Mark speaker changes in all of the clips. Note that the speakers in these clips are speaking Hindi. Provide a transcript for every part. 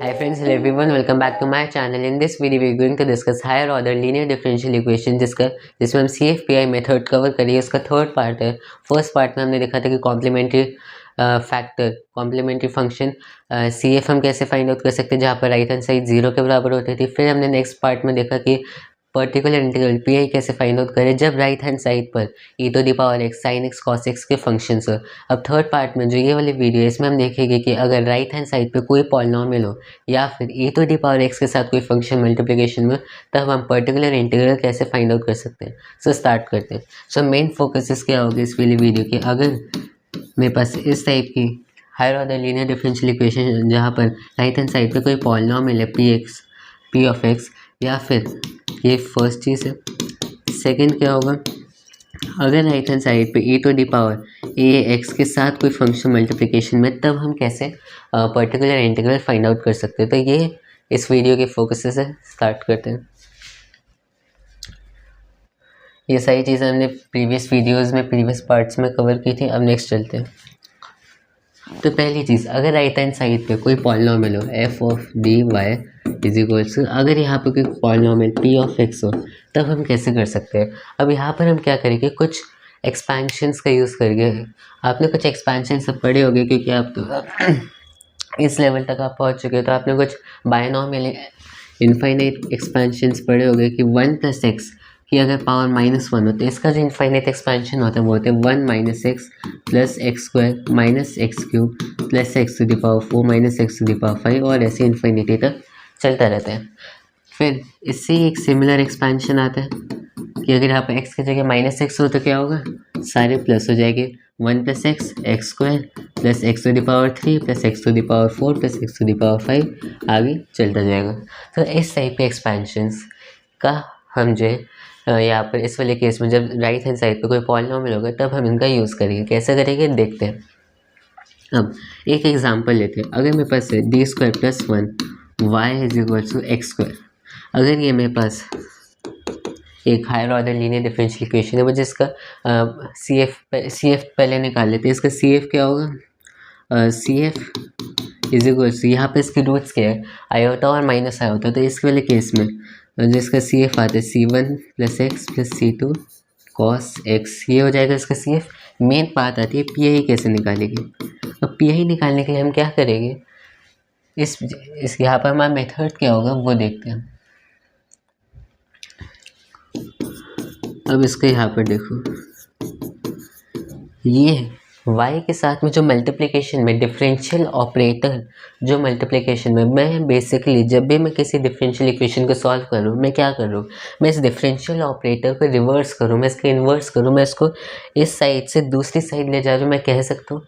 Speaker 1: Hi friends, hello everyone, welcome back to my channel. In this video, we're going to discuss higher order linear differential equation जिसमें हम CFPI मेथड कवर करिए. उसका थर्ड पार्ट है. फर्स्ट पार्ट में हमने देखा था कि complementary factor complementary function CF हम कैसे फाइंड आउट कर सकते हैं जहाँ पर राइट हैंड साइड 0 के बराबर होती थी. फिर हमने नेक्स्ट पार्ट में देखा कि पर्टिकुलर इंटीग्रल PI कैसे फाइंड आउट करें जब राइट हैंड साइड पर e⁻x sin x cos x के फंक्शंस हो. अब थर्ड पार्ट में जो ये वाली वीडियो है इसमें हम देखेंगे कि अगर राइट हैंड साइड पे कोई पॉलिनॉमियल हो या फिर e⁻x के साथ कोई फंक्शन मल्टीप्लिकेशन में, तब हम पर्टिकुलर इंटीग्रल कैसे फाइंड आउट कर सकते हैं. सो स्टार्ट करते हैं. सो मेन फोकस क्या होगा इस वाली वीडियो की, अगर मेरे पास इस टाइप की higher order linear differential equation जहाँ पर राइट हैंड साइड पे कोई पॉलिनॉमियल है p ऑफ x, या फिर ये फर्स्ट चीज़ है. सेकंड क्या होगा, अगर राइट हैंड साइड पे e⁻ax के साथ कोई फंक्शन मल्टीप्लिकेशन में, तब हम कैसे पर्टिकुलर इंटीग्रल फाइंड आउट कर सकते हैं. तो ये इस वीडियो के फोकसेस है. स्टार्ट करते हैं. ये सारी चीज़ें हमने प्रीवियस वीडियोस में प्रीवियस पार्ट्स में कवर की थी. अब नेक्स्ट चलते हैं. तो पहली चीज़, अगर राइट हैंड साइड पे कोई पॉलिनॉमियल हो f of dy is equals, अगर यहाँ पे कोई पॉलिनॉमियल p ऑफ x हो, तब हम कैसे कर सकते हैं. अब यहाँ पर हम क्या करेंगे, कुछ एक्सपेंशंस का यूज़ करेंगे. आपने कुछ एक्सपेंशन सब पढ़े होंगे क्योंकि आप तो इस लेवल तक आप पहुँच चुके हो. तो आपने कुछ बायनॉमियल इनफाइनाइट एक्सपेंशंस पढ़े होंगे कि 1 + x कि अगर पावर -1 हो तो इसका जो इनफाइनाइट एक्सपेंशन होता है वो होता है 1 - x + x² - x³ + x⁴ - x⁵, और ऐसे इन्फिनिटी तक चलता रहता है. फिर इससे एक सिमिलर एक्सपेंशन आता है कि अगर यहाँ पर x की जगह -x हो तो क्या होगा, सारे प्लस हो जाएंगे. 1 + x x² + x⁴ + x⁴ + x⁵, आगे चलता जाएगा. तो इस टाइप के एक्सपेंशंस का हम जो है यहाँ पर इस वाले केस में जब राइट हैंड साइड पे कोई पॉलिनॉमियल होगा तब हम इनका यूज़ करेंगे. कैसे करेंगे देखते हैं. अब एक एग्जांपल लेते हैं. अगर मेरे पास है d² + 1 y = x². अगर ये मेरे पास एक higher order linear differential equation है, वो जिसका CF पहले निकाल लेते हैं. इसका CF क्या होगा, CF = यहाँ पे इसके रूट्स क्या है, आयोटा और माइनस आयोटा. तो इस वाले केस में जिसका CF आता है C1 + x + C2 cos x, ये हो जाएगा इसका CF. मेन बात आती है PI कैसे निकालेंगे. अब PI निकालने के लिए हम क्या करेंगे, इस यहाँ पर हमारा मेथड क्या होगा वो देखते हैं. अब इसके यहाँ पर देखो, ये y के साथ में जो मल्टीप्लिकेशन में डिफरेंशियल ऑपरेटर, जो मल्टीप्लिकेशन में मैं बेसिकली जब भी मैं किसी डिफरेंशियल इक्वेशन को सॉल्व करूँ, मैं क्या करूँ, मैं इस डिफरेंशियल ऑपरेटर को रिवर्स करूँ, मैं इसका इन्वर्स करूँ, मैं इसको इस साइड से दूसरी साइड ले जा रहा हूँ. मैं कह सकता हूँ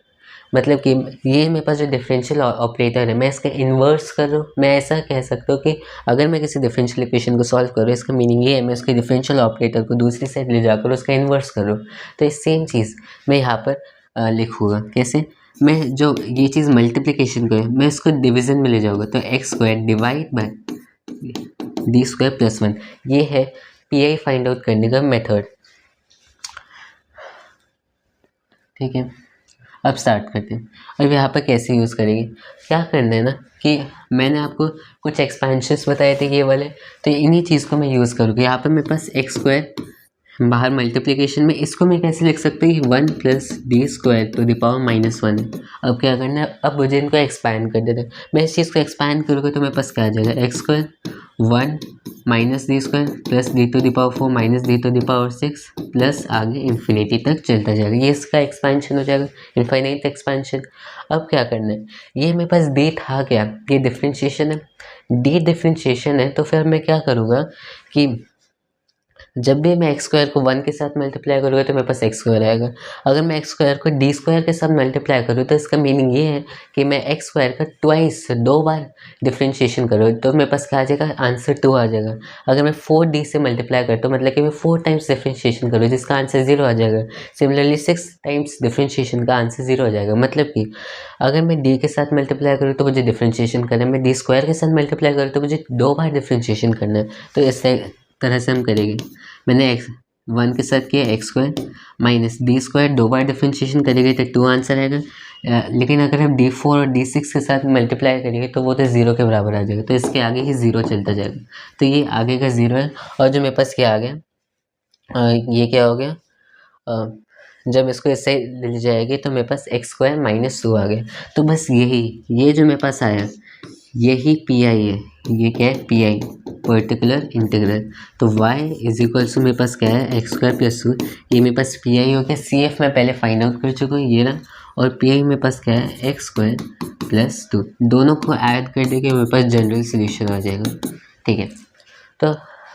Speaker 1: मतलब कि ये मेरे पास जो डिफरेंशियल ऑपरेटर है मैं इसका इन्वर्स कर रहा हूँ. मैं ऐसा कह सकता हूँ कि अगर मैं किसी डिफरेंशियल इक्वेशन को सॉल्व करूँ, इसका मीनिंग ये है मैं उसके डिफरेंशियल ऑपरेटर को दूसरी साइड ले जाकर उसका इन्वर्स करूँ. तो इस सेम चीज़ मैं यहाँ पर लिखूँगा. कैसे, मैं जो ये चीज़ मल्टीप्लिकेशन को है मैं इसको डिवीज़न में ले जाऊँगा. तो x² डिवाइड बाय d² + 1, ये है PI फाइंड आउट करने का मेथड. ठीक है, अब स्टार्ट करते हैं. अब यहाँ पर कैसे यूज़ करेंगे, क्या करना है ना कि मैंने आपको कुछ एक्सपेंशंस बताए थे ये वाले, तो इन्हीं चीज़ को मैं यूज़ करूँगा. यहाँ पर मेरे पास x² बाहर मल्टीप्लिकेशन में, इसको मैं कैसे लिख सकता हूँ, 1 + d² -1 है. अब क्या करना है, अब मुझे इनको एक्सपैंड कर देते हैं. मैं इस चीज़ को एक्सपैंड करूँगा तो मेरे पास क्या आ जाएगा, x² 1 - d² + d⁴ - d⁶ plus आगे इन्फिनिटी तक चलता जाएगा. ये इसका एक्सपेंशन हो जाएगा, इनफाइनाइट एक्सपेंशन. अब क्या करना है, ये मेरे पास d था क्या, ये डिफ्रेंशिएशन है, d डिफ्रेंशिएशन है. तो फिर मैं क्या करूँगा कि जब भी मैं x² को 1 के साथ मल्टीप्लाई करूँगा तो मेरे पास x² आएगा. अगर मैं x² को d² के साथ मल्टीप्लाई करूँ तो इसका मीनिंग ये है कि मैं x² का ट्वाइस 2 बार डिफ्रेंशिएशन करूँ तो मेरे पास क्या आ जाएगा, आंसर 2 आ जाएगा. अगर मैं 4d से मल्टीप्लाई करता हूँ मतलब कि मैं 4 टाइम्स डिफ्रेंशिएशन करूँ जिसका आंसर 0 आ जाएगा. सिमिलरली 6 टाइम्स डिफ्रेंशिएशन का आंसर 0 आ जाएगा. मतलब कि अगर मैं d के साथ मल्टीप्लाई करूँ तो मुझे डिफ्रेंशिएशन करना है, मैं d² के साथ मल्टीप्लाई करूँ तो मुझे 2 बार डिफ्रेंशिएशन करना है. तो इस तरह से हम करेंगे. मैंने x1 के साथ किया x² - d² 2 बार डिफ्रेंशिएशन करेंगे तो 2 आंसर आएगा. लेकिन अगर हम D4 और D6 के साथ मल्टीप्लाई करेंगे तो वो तो ज़ीरो के बराबर आ जाएगा, तो इसके आगे ही ज़ीरो चलता जाएगा, तो ये आगे का ज़ीरो है। और जो मेरे पास क्या आ गया, ये क्या हो गया, जब इसको इससे ले जाएगी तो मेरे पास x² - 2 आ गया। तो बस यही, ये जो मेरे पास आया यही पी आई है, ये क्या है, पी आई, पर्टिकुलर इंटीग्रल। तो y इज इक्वल्स टू मेरे पास क्या है, x² + 2, ये मेरे पास पी आई हो गया। सी एफ मैं पहले फाइंड आउट कर चुका हूँ, ये ना, और पी आई मेरे पास क्या है, x² + 2, दोनों को ऐड कर दे के मेरे पास जनरल सोल्यूशन आ जाएगा। ठीक है, तो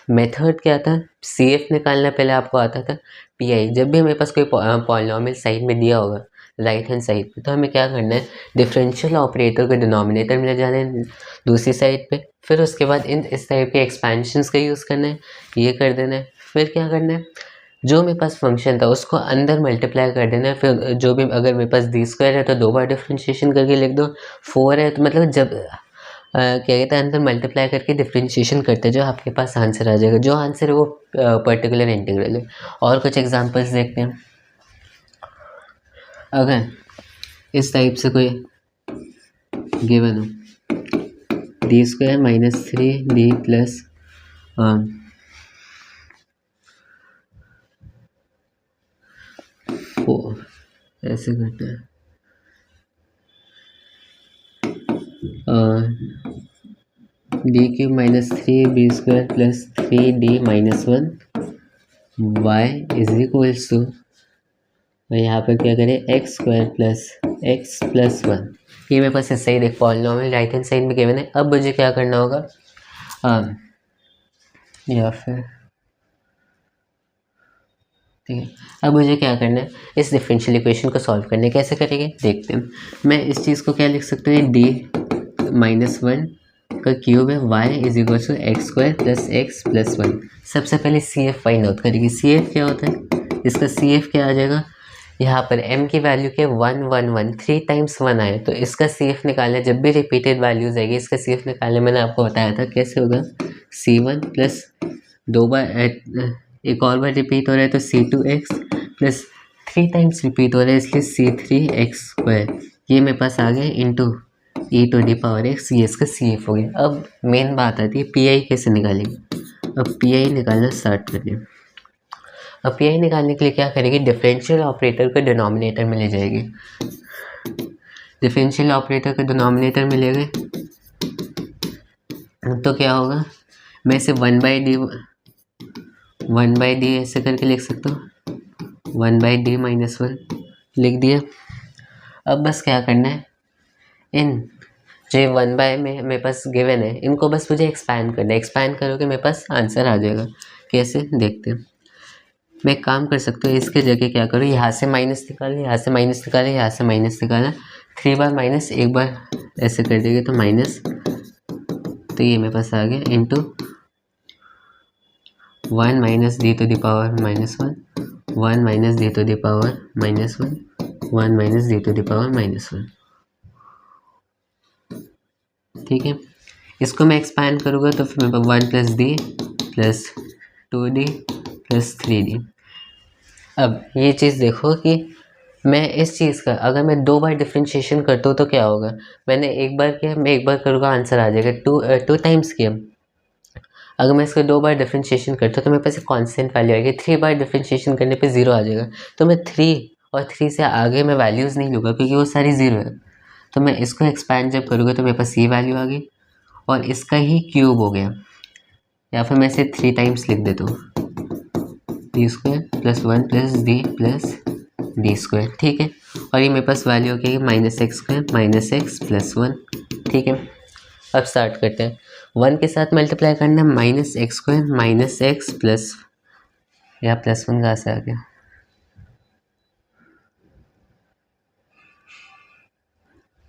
Speaker 1: मेथड क्या था, सी एफ निकालना पहले आपको आता था। पी आई, जब भी मेरे पास कोई पॉलिनॉमियल साइड में दिया होगा राइट हैंड साइड पे, तो हमें क्या करना है, डिफरेंशियल ऑपरेटर को डिनोमिनेटर में ले जाना है दूसरी साइड पे, फिर उसके बाद इस टाइप के एक्सपेंशंस का यूज़ करना है, ये कर देना है। फिर क्या करना है, जो मेरे पास फंक्शन था उसको अंदर मल्टीप्लाई कर देना है। फिर जो भी, अगर मेरे पास d² है तो 2 बार डिफ्रेंशिएशन करके लिख दो, 4 है तो मतलब जब क्या कहते हैं, अंदर मल्टीप्लाई करके डिफ्रेंशिएशन करते जो आपके पास आंसर आ जाएगा, जो आंसर है वो पर्टिकुलर इंटीग्रल है। और कुछ एग्जांपल्स देखते हैं। अगर इस टाइप से कोई गिवन हो, d² - 3d प्लस ऐसे करते हैं, d³ - 3b² + 3d - 1 y is equals to, यहाँ पर क्या करें, x² + x + 1। ये मेरे पास इससे ही देख, पॉलिनॉमियल राइट हैंड साइड में गिवन है। अब मुझे क्या करना होगा, या फिर ठीक है, अब मुझे क्या करना है, इस डिफरेंशियल इक्वेशन को सॉल्व करने कैसे करेंगे देखते हैं। मैं इस चीज़ को क्या लिख सकता हूँ, d - 1 का क्यूब है, y is equal to x² + x + 1। सबसे पहले सी एफ फाइंड आउट करेंगे। सी एफ क्या होता है, इसका सी एफ क्या आ जाएगा, यहाँ पर m की वैल्यू के 1 1 1 3 टाइम्स 1 आए, तो इसका सी एफ निकालना, जब भी रिपीटेड वैल्यूज आएगी इसका सी एफ निकालना, मैंने आपको बताया था कैसे होगा, c1 प्लस 2 बार एक और बार रिपीट हो रहा है तो c2x प्लस 3 टाइम्स रिपीट हो रहा है इसलिए c3x², ये मेरे पास आ गया इंटू e⁻x, ये इसका सी एफ हो गया। अब मेन बात आती है पी आई कैसे निकालेंगे। अब पी आई निकालना स्टार्ट करें। अब पी आई निकालने के लिए क्या करेंगे, डिफरेंशियल ऑपरेटर को डिनोमिनेटर में ले जाएगी। डिफरेंशियल ऑपरेटर को डिनोमिनेटर में ले गए तो क्या होगा, मैं इसे 1/d ऐसे करके लिख सकता हूँ, 1/d - 1 लिख दिया। अब बस क्या करना है, इन जो 1/, में मेरे पास गिवन है, इनको बस मुझे एक्सपैंड करना है। एक्सपैंड करोगे मेरे पास आंसर आ जाएगा। कैसे देखते हैं, मैं एक काम कर सकता हूँ, इसके जगह क्या करूँ, यहाँ से माइनस निकालें, यहाँ से माइनस निकालें, यहाँ से माइनस निकालें, 3 बार माइनस, एक बार ऐसे कर देंगे तो माइनस, तो ये मेरे पास आ गया इंटू 1 - d⁻⁻1 1 - d⁻⁻1 1 - d⁻⁻1। ठीक है, इसको मैं एक्सपैंड करूँगा तो फिर मेरे पास 1 + d + 2d + 3d। अब ये चीज़ देखो कि मैं इस चीज़ का अगर मैं 2 बार डिफ्रेंशिएशन करता हूँ तो क्या होगा, मैंने एक बार किया, मैं एक बार करूँगा आंसर आ जाएगा। 2 टाइम्स किया, अगर मैं इसको 2 बार डिफ्रेंशिएशन करता हूँ तो मेरे पास एक कांस्टेंट वैल्यू आएगी। 3 बार डिफ्रेंशिएशन करने पे 0 आ जाएगा, तो मैं 3 और 3 से आगे मैं वैल्यूज़ नहीं लूँगा क्योंकि वो सारी 0 है। तो मैं इसको एक्सपैंड जब करूँगा तो मेरे पास ये वैल्यू आ गई और इसका ही क्यूब हो गया, या फिर मैं इसे 3 टाइम्स लिख देता हूँ, d² + 1 + d + d²। ठीक है, और ये मेरे पास वैल्यू हो गई -x² - x + 1। ठीक है, अब स्टार्ट करते हैं। 1 के साथ मल्टीप्लाई करना है, -x² - x प्लस, या +1 कहाँ से आ गया,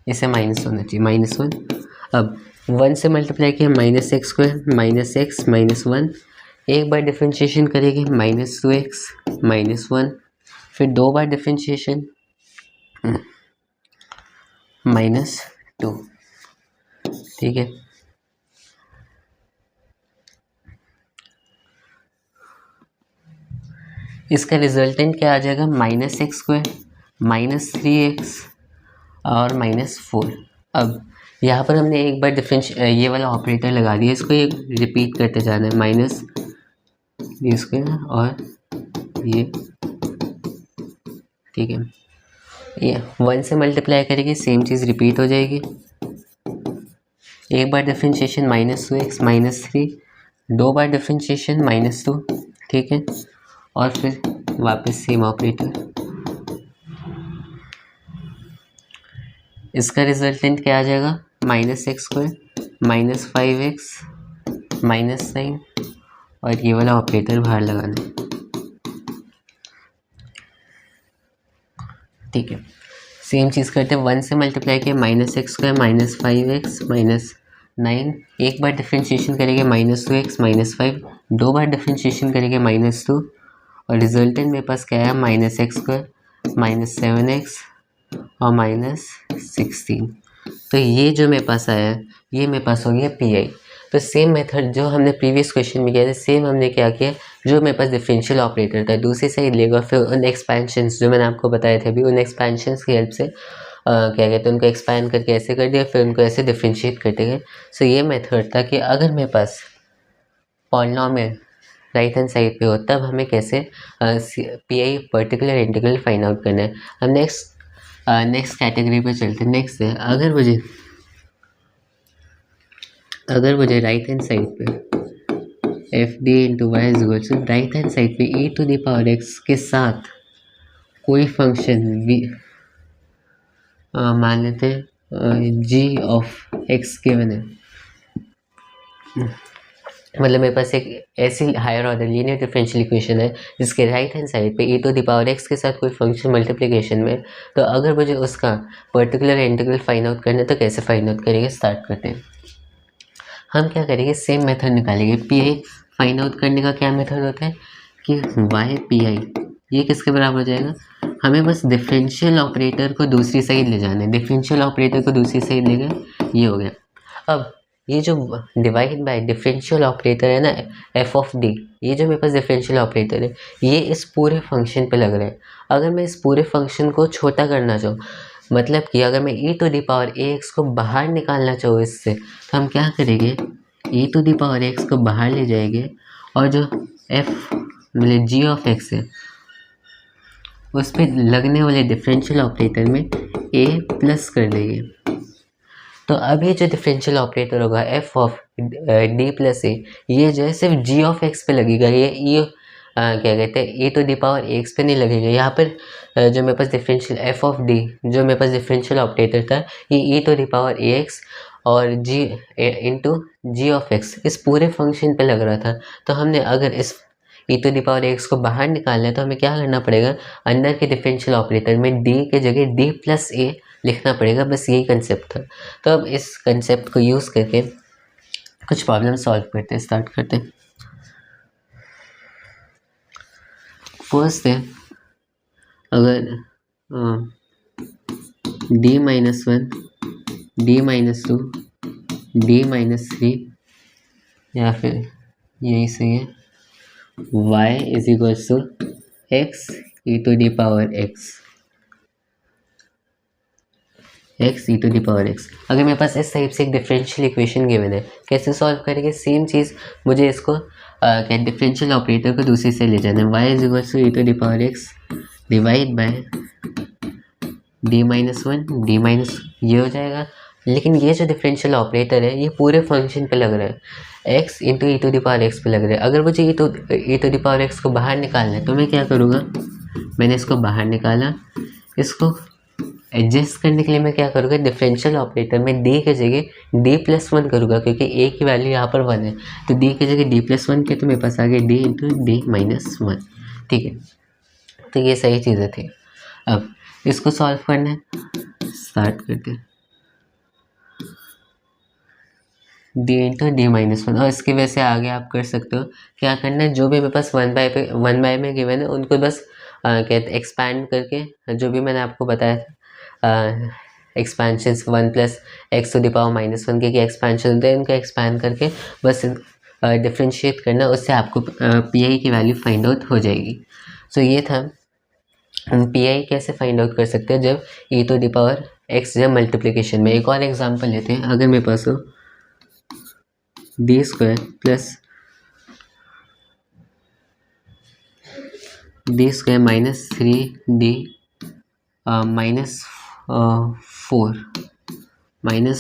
Speaker 1: इसे माइनस होना चाहिए, -1। अब 1 से मल्टीप्लाई किया, -x² - x - 1, एक बार डिफ्रेंशिएशन करेंगे, -2x - 1, फिर 2 बार डिफ्रेंशिएशन, -2। ठीक है, इसका रिजल्टेंट क्या आ जाएगा, -x² - 3x और -4। अब यहाँ पर हमने एक बार ये वाला ऑपरेटर लगा दिया, इसको ये रिपीट करते जाना है, माइनस ये स्क्वायर और ये, ठीक है। ये 1 से मल्टीप्लाई करेंगे, सेम चीज़ रिपीट हो जाएगी। एक बार डिफ्रेंशिएशन -2x -3, 2 बार डिफ्रेंशिएशन -2, ठीक है, और फिर वापस सेम ऑपरेटर। इसका रिजल्टेंट क्या आ जाएगा, -x² -5x -9, और ये वाला ऑपरेटर बाहर लगाना, ठीक है। सेम चीज़ करते हैं, 1 से मल्टीप्लाई किया, -x² -5x -9, एक बार डिफ्रेंशिएशन करेंगे -2x -5, 2 बार डिफ्रेंशिएशन करेंगे -2, और रिजल्टेंट मेरे पास क्या है, -x² -7x और -16। तो ये जो मेरे पास आया है, ये मेरे पास हो गया PI। तो सेम मेथड जो हमने प्रीवियस क्वेश्चन में किया था, सेम हमने क्या किया, जो मेरे पास डिफरेंशियल ऑपरेटर था दूसरी साइड लेगा, फिर उन एक्सपेंशंस जो मैंने आपको बताए थे अभी, उन एक्सपेंशंस की हेल्प से क्या कहते हैं, उनको एक्सपैंड करके ऐसे कर दिया, फिर उनको ऐसे डिफ्रेंशिएट करते गए। सो ये मेथड था कि अगर मेरे पास पॉलिनॉमियल राइट हैंड साइड पे हो, तब हमें कैसे PI particular integral find out करना है। हम नेक्स्ट कैटेगरी पे चलते हैं। नेक्स्ट है, अगर मुझे राइट हैंड साइड पे F D into Y is equal to, right hand side पे e⁻x के साथ कोई फंक्शन मान लेते हैं g ऑफ x गिवन है, मतलब मेरे पास एक ऐसी higher order linear differential equation है जिसके राइट हैंड साइड पे e⁻x के साथ कोई फंक्शन मल्टीप्लिकेशन में, तो अगर मुझे उसका पर्टिकुलर इंटीग्रल फाइंड आउट करना है तो कैसे फाइंड आउट करेंगे, स्टार्ट करते हैं। हम क्या करेंगे, सेम मेथड निकालेंगे। PI फाइंड आउट करने का क्या मेथड होता है कि y PI ये किसके बराबर हो जाएगा, हमें बस डिफरेंशियल ऑपरेटर को दूसरी साइड ले जाना है, डिफरेंशियल ऑपरेटर को दूसरी साइड ले गए, ये हो गया। अब ये जो डिवाइड बाय डिफरेंशियल ऑपरेटर है ना, f ऑफ d, ये जो मेरे पास डिफरेंशियल ऑपरेटर है, ये इस पूरे फंक्शन पे लग रहा है। अगर मैं इस पूरे फंक्शन को छोटा करना चाहूँ, मतलब कि अगर मैं e⁻ax को बाहर निकालना चाहूँ इससे, तो हम क्या करेंगे, e⁻x को बाहर ले जाएंगे, और जो f मतलब g ऑफ x है उस पर लगने वाले डिफरेंशियल ऑपरेटर में a प्लस कर देंगे। तो अब ये जो डिफरेंशियल ऑपरेटर होगा f ऑफ d प्लस ए, ये जो है सिर्फ g ऑफ x पे लगेगा, ये क्या कहते हैं e⁻x पे नहीं लगेगा। यहाँ पर जो मेरे पास डिफरेंशियल f ऑफ d, जो मेरे पास डिफरेंशियल ऑपरेटर था, ये e⁻ax और g into G of x इस पूरे फंक्शन पे लग रहा था। तो हमने अगर इस e⁻x को बाहर निकालना है तो हमें क्या करना पड़ेगा, अंदर के डिफरेंशियल ऑपरेटर में d के जगह d प्लस ए लिखना पड़ेगा, बस यही कंसेप्ट था। तो अब इस कंसेप्ट को यूज़ करके कुछ प्रॉब्लम सॉल्व करते हैं, स्टार्ट करते हैं। फर्स्ट है, अगर d-1 d-2 d-3 या फिर यही सही है y is equal to x e⁻x, अगर मेरे पास इस टाइप से एक डिफरेंशियल इक्वेशन गिवन है, कैसे सॉल्व करेंगे, सेम चीज़ मुझे इसको क्या डिफरेंशियल ऑपरेटर को दूसरी से ले जाना है, y is equal to e⁻x divide by d-1 d- ये हो जाएगा। लेकिन ये जो डिफरेंशियल ऑपरेटर है ये पूरे फंक्शन पे लग रहा है, x इंटू e⁻x पे लग रहा है। अगर मुझे e⁻x को बाहर निकालना है तो मैं क्या करूँगा, मैंने इसको बाहर निकाला, इसको एडजस्ट करने के लिए मैं क्या करूँगा, डिफरेंशियल ऑपरेटर में d के जगह d+1 करूँगा, क्योंकि a की वैल्यू यहाँ पर 1 है, तो d के जगह d+1 के, तो मेरे पास आ गया d इंटू d-1, ठीक है। तो ये सही चीज़ें थी। अब इसको सॉल्व करना है, स्टार्ट करते हैं। d इंटू d-1, और इसकी वजह से आगे आप कर सकते हो, क्या करना है, जो भी मेरे पास 1 बाय में गिवन है उनको बस कहते एक्सपैंड करके, जो भी मैंने आपको बताया था expansions 1 plus X to the power -1 के एक्सपेंशन होते हैं, इनको एक्सपैंड करके बस डिफ्रेंशिएट करना, उससे आपको PI की वैल्यू फाइंड आउट हो जाएगी। सो ये था, हम PI कैसे फाइंड आउट कर सकते हैं, जब e⁻x एक्स जब मल्टीप्लिकेशन में। एक और एग्जांपल लेते हैं, अगर मेरे पास हो D square plus D square minus 3d minus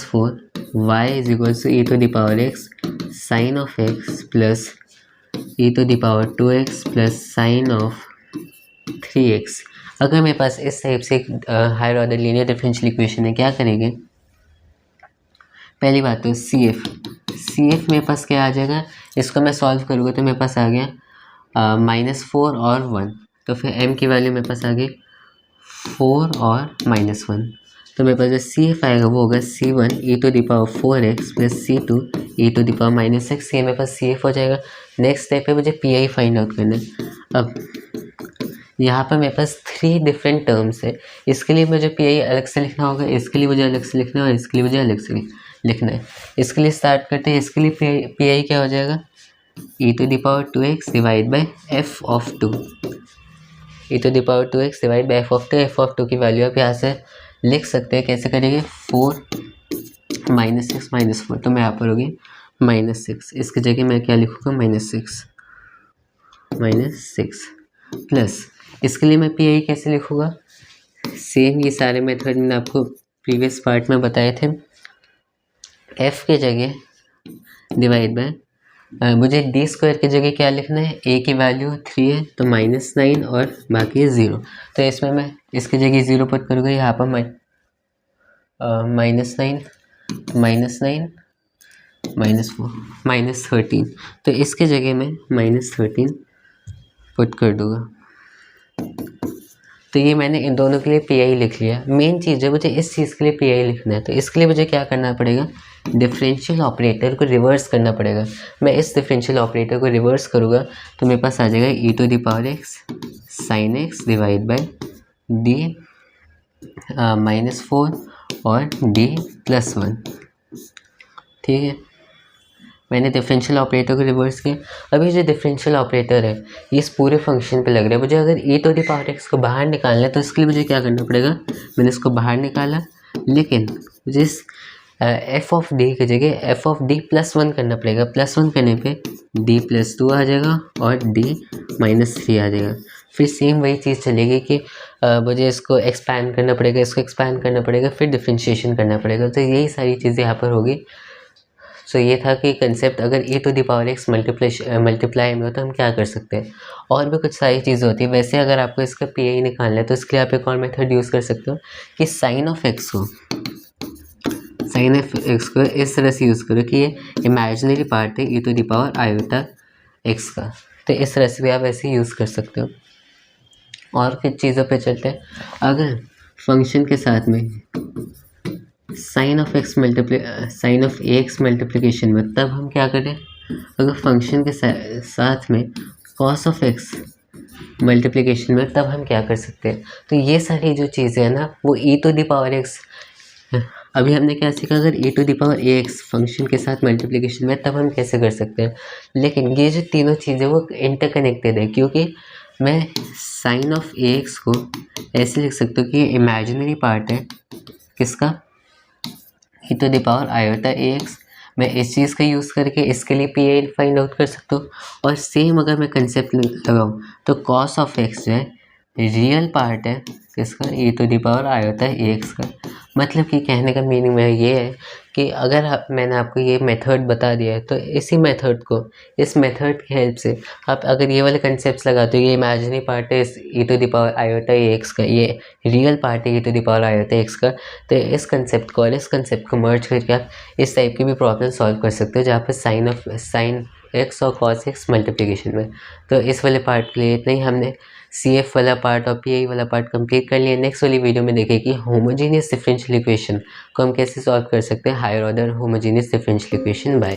Speaker 1: 4 Y is equals to E to the power x sine of X plus E to the power 2x plus sine of 3x। अगर मेरे पास इस टाइप से higher order linear differential equation है, क्या करेंगे? पहली बात तो सी एफ मेरे पास क्या आ जाएगा, इसको मैं सॉल्व करूँगा तो मेरे पास आ गया -4 और 1, तो फिर m की वैल्यू मेरे पास आ गई 4 और -1, तो मेरे पास जो सी एफ आएगा वो होगा c1 e to the power 4x plus c2 e to the power -6। ये मेरे पास सी एफ हो जाएगा। नेक्स्ट स्टेप है मुझे पी आई फाइंड आउट करना है। अब यहाँ पर मेरे पास 3 डिफरेंट टर्म्स है, इसके लिए मुझे पी आई अलग से लिखना होगा, इसके लिए मुझे अलग से लिखना है और इसके लिए मुझे अलग से लिखना है। इसके लिए स्टार्ट करते हैं। इसके लिए पी आई क्या हो जाएगा, e to the power 2x divide by f of 2, e to the power 2x divide by f of 2 की वैल्यू आप यहाँ से लिख सकते हैं। कैसे करेंगे, 4 -6 -4, तो मैं यहाँ पर होगी -6, इसकी जगह मैं क्या लिखूँगा, -6 प्लस इसके लिए मैं पी आई कैसे लिखूँगा, सेम ये सारे मेथड मैंने आपको प्रीवियस पार्ट में बताए थे। एफ के जगह डिवाइड बाय मुझे डी स्क्वायर की जगह क्या लिखना है, ए की वैल्यू 3 है तो -9 और बाकी 0, तो इसमें मैं इसकी जगह 0 पुट करूँगा। यहाँ पर -9 -4 -13, तो इसके जगह मैं -13 पुट कर दूँगा। तो ये मैंने इन दोनों के लिए पी आई लिख लिया। मेन चीज़ है मुझे इस चीज़ के लिए पी आई लिखना है, तो इसके लिए मुझे क्या करना पड़ेगा, डिफरेंशियल ऑपरेटर को रिवर्स करना पड़ेगा। मैं इस डिफरेंशियल ऑपरेटर को रिवर्स करूँगा तो मेरे पास आ जाएगा e to the power x sine x divide by d -4 और डी +1। ठीक है, मैंने डिफरेंशियल ऑपरेटर को रिवर्स किया। अभी जो डिफरेंशियल ऑपरेटर है ये इस पूरे फंक्शन पे लग रहा है। मुझे अगर e to the power x को बाहर निकालना है तो इसके लिए मुझे क्या करना पड़ेगा, मैंने इसको बाहर निकाला, लेकिन मुझे इस f ऑफ d की जगह f ऑफ d +1 करना पड़ेगा। +1 करने पे d +2 आ जाएगा और d -3 आ जाएगा। फिर सेम वही चीज़ चलेगी कि मुझे इसको एक्सपैंड करना पड़ेगा, इसको एक्सपैंड करना पड़ेगा, फिर डिफ्रेंशिएशन करना पड़ेगा। तो यही सारी चीज़ें यहाँ पर होगी। सो ये था कि कंसेप्ट अगर e to the power x multiply में हो तो हम क्या कर सकते हैं। और भी कुछ सारी चीज़ें होती है। वैसे अगर आपको इसका पी आई निकालना है तो इसके लिए आप एक और मेथड यूज़ कर सकते हो कि साइन ऑफ x को इस तरह से यूज़ करो कि ये इमेजिनरी पार्ट है e to the power iota x का, तो इस तरह से भी आप ऐसे यूज़ कर सकते हो। और कुछ चीज़ों पे चलते हैं। अगर फंक्शन के साथ में sine of a x multiplication में, तब हम क्या करें, अगर फंक्शन के साथ में कॉस ऑफ एक्स मल्टीप्लिकेशन में, तब हम क्या कर सकते हैं। तो ये सारी जो चीज़ें हैं ना वो e to the power x, अभी हमने क्या सीखा, अगर e to the power a x function के साथ मल्टीप्लिकेशन में, तब हम कैसे कर सकते हैं। लेकिन ये जो तीनों चीज़ें वो इंटरकनेक्टेड है, क्योंकि मैं साइन ऑफ ए एक्स को ऐसे लिख सकता हूँ कि ये इमेजिनरी पार्ट है किसका, e to the power iota a x. मैं इस चीज़ का यूज़ करके इसके लिए पी आई फाइंड आउट कर सकता हूँ। और सेम अगर मैं कंसेप्ट लगाऊँ तो कॉस ऑफ एक्स जो है रियल पार्ट है किसका, e to the power iota a x का। मतलब कि कहने का मीनिंग में ये है कि अगर मैंने आपको ये मेथड बता दिया है तो इसी मेथड को, इस मेथड की हेल्प से आप अगर ये वाले कंसेप्ट लगाते हो, ये इमेजिनरी पार्ट है e to the power iota a x का, ये रियल पार्ट है e to the power iota x का, तो इस कंसेप्ट को और इस कंसेप्ट को मर्ज करके आप इस टाइप की भी प्रॉब्लम सॉल्व कर सकते हो, जहाँ पर साइन एक्स और कॉस एक्स मल्टीप्लिकेशन में। तो इस वाले पार्ट के लिए इतना ही, हमने सी एफ वाला पार्ट और पी आई वाला पार्ट कंप्लीट कर लिया। नेक्स्ट वाली वीडियो में देखें कि होमोजीनियस डिफरेंशियल इक्वेशन को हम कैसे सॉल्व कर सकते हैं, higher order homogeneous differential equation. Bye.